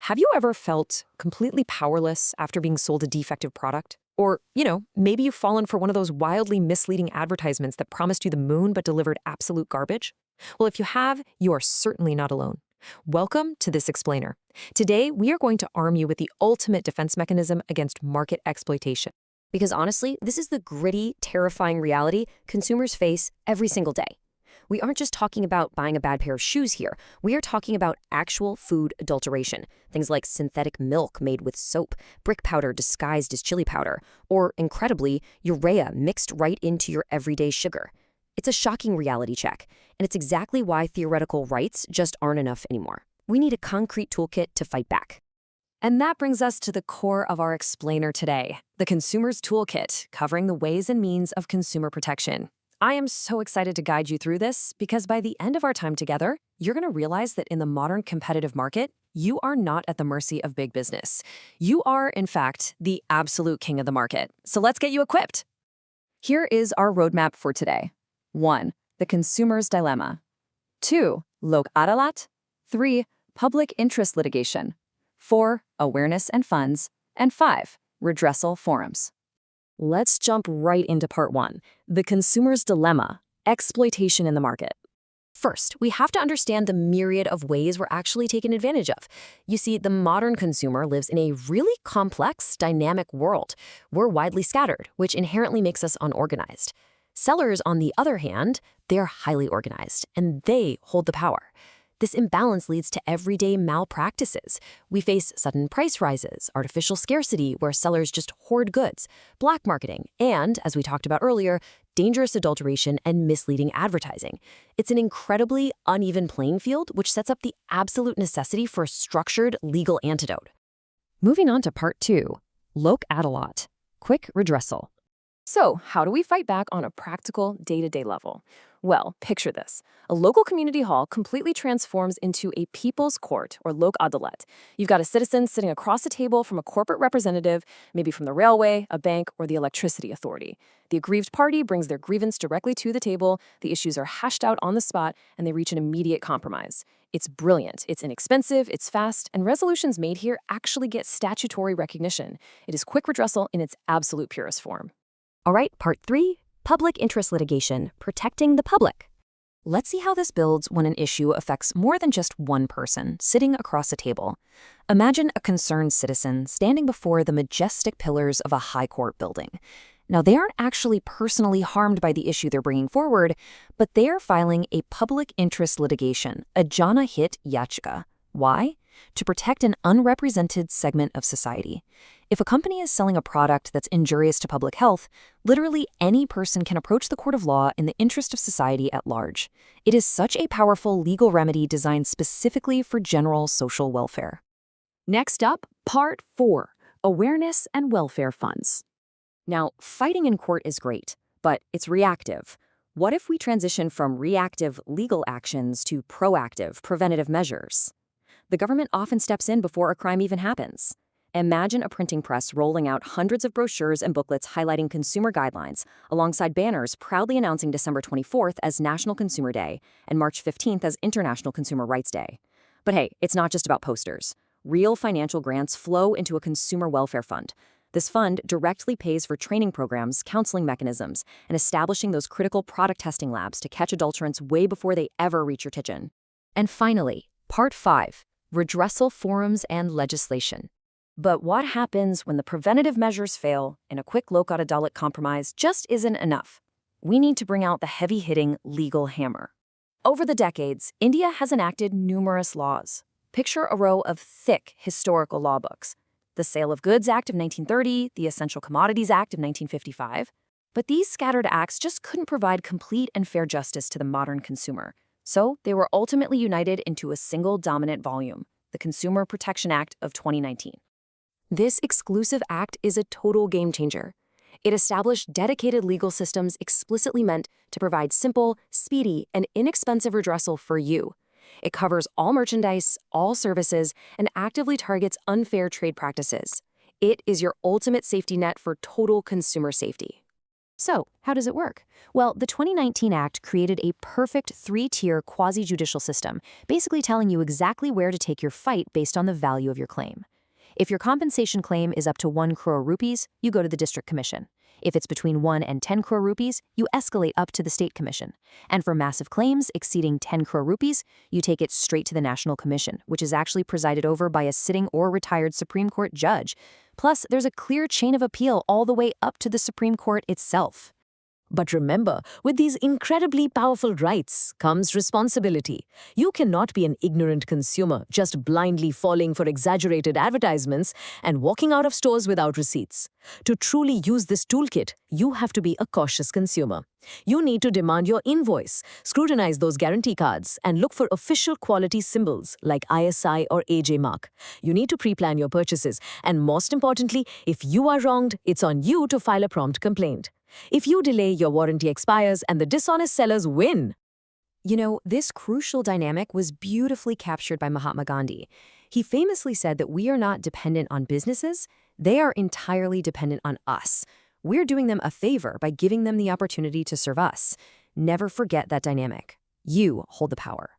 Have you ever felt completely powerless after being sold a defective product? Or, maybe you've fallen for one of those wildly misleading advertisements that promised you the moon but delivered absolute garbage? Well, if you have, you are certainly not alone. Welcome to This Explainer. Today, we are going to arm you with the ultimate defense mechanism against market exploitation. Because honestly, this is the gritty, terrifying reality consumers face every single day. We aren't just talking about buying a bad pair of shoes here. We are talking about actual food adulteration. Things like synthetic milk made with soap, brick powder disguised as chili powder, or, incredibly, urea mixed right into your everyday sugar. It's a shocking reality check, and it's exactly why theoretical rights just aren't enough anymore. We need a concrete toolkit to fight back. And that brings us to the core of our explainer today, the Consumer's Toolkit, covering the ways and means of consumer protection. I am so excited to guide you through this because by the end of our time together, you're going to realize that in the modern competitive market, you are not at the mercy of big business. You are, in fact, the absolute king of the market. So let's get you equipped. Here is our roadmap for today. 1. The consumer's dilemma. 2. Lok Adalat. 3. Public interest litigation. 4. Awareness and funds. And 5. Redressal forums. Let's jump right into part 1, the consumer's dilemma, exploitation in the market. First, we have to understand the myriad of ways we're actually taken advantage of. You see, the modern consumer lives in a really complex, dynamic world. We're widely scattered, which inherently makes us unorganized. Sellers, on the other hand, they're highly organized, and they hold the power. This imbalance leads to everyday malpractices. We face sudden price rises, artificial scarcity where sellers just hoard goods, black marketing, and, as we talked about earlier, dangerous adulteration and misleading advertising. It's an incredibly uneven playing field which sets up the absolute necessity for a structured legal antidote. Moving on to part 2, Lok Adalat, quick redressal. So, how do we fight back on a practical, day-to-day level? Well, picture this. A local community hall completely transforms into a people's court, or Lok Adalat. You've got a citizen sitting across a table from a corporate representative, maybe from the railway, a bank, or the electricity authority. The aggrieved party brings their grievance directly to the table, the issues are hashed out on the spot, and they reach an immediate compromise. It's brilliant, it's inexpensive, it's fast, and resolutions made here actually get statutory recognition. It is quick redressal in its absolute purest form. All right, part 3, public interest litigation, protecting the public. Let's see how this builds when an issue affects more than just one person sitting across a table. Imagine a concerned citizen standing before the majestic pillars of a high court building. Now, they aren't actually personally harmed by the issue they're bringing forward, but they are filing a public interest litigation, a Jana Hit Yachika. Why? To protect an unrepresented segment of society. If a company is selling a product that's injurious to public health, literally any person can approach the court of law in the interest of society at large. It is such a powerful legal remedy designed specifically for general social welfare. Next up, part 4, awareness and welfare funds. Now, fighting in court is great, but it's reactive. What if we transition from reactive legal actions to proactive preventative measures? The government often steps in before a crime even happens. Imagine a printing press rolling out hundreds of brochures and booklets highlighting consumer guidelines, alongside banners proudly announcing December 24th as National Consumer Day and March 15th as International Consumer Rights Day. But hey, it's not just about posters. Real financial grants flow into a consumer welfare fund. This fund directly pays for training programs, counseling mechanisms, and establishing those critical product testing labs to catch adulterants way before they ever reach your kitchen. And finally, part 5, redressal forums and legislation. But what happens when the preventative measures fail and a quick Lok Adalat compromise just isn't enough? We need to bring out the heavy-hitting legal hammer. Over the decades, India has enacted numerous laws. Picture a row of thick historical law books. The Sale of Goods Act of 1930, the Essential Commodities Act of 1955. But these scattered acts just couldn't provide complete and fair justice to the modern consumer. So they were ultimately united into a single dominant volume, the Consumer Protection Act of 2019. This exclusive act is a total game changer. It established dedicated legal systems explicitly meant to provide simple, speedy, and inexpensive redressal for you. It covers all merchandise, all services, and actively targets unfair trade practices. It is your ultimate safety net for total consumer safety. So, how does it work? Well, the 2019 Act created a perfect three-tier quasi-judicial system, basically telling you exactly where to take your fight based on the value of your claim. If your compensation claim is up to 1 crore rupees, you go to the district commission. If it's between 1 and 10 crore rupees, you escalate up to the state commission. And for massive claims exceeding 10 crore rupees, you take it straight to the national commission, which is actually presided over by a sitting or retired Supreme Court judge. Plus, there's a clear chain of appeal all the way up to the Supreme Court itself. But remember, with these incredibly powerful rights comes responsibility. You cannot be an ignorant consumer, just blindly falling for exaggerated advertisements and walking out of stores without receipts. To truly use this toolkit, you have to be a cautious consumer. You need to demand your invoice, scrutinize those guarantee cards, and look for official quality symbols like ISI or AJ mark. You need to pre-plan your purchases, and most importantly, if you are wronged, it's on you to file a prompt complaint. If you delay, your warranty expires and the dishonest sellers win. You know, this crucial dynamic was beautifully captured by Mahatma Gandhi. He famously said that we are not dependent on businesses, they are entirely dependent on us. We're doing them a favor by giving them the opportunity to serve us. Never forget that dynamic. You hold the power.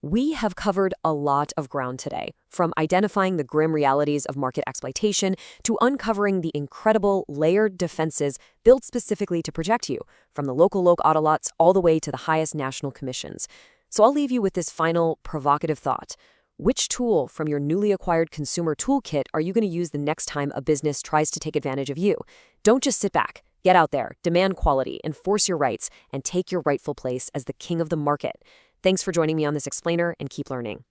We have covered a lot of ground today, from identifying the grim realities of market exploitation to uncovering the incredible layered defenses built specifically to protect you, from the local auto lots all the way to the highest national commissions. So I'll leave you with this final provocative thought. Which tool from your newly acquired consumer toolkit are you going to use the next time a business tries to take advantage of you? Don't just sit back. Get out there, demand quality, enforce your rights, and take your rightful place as the king of the market. Thanks for joining me on this explainer, and keep learning.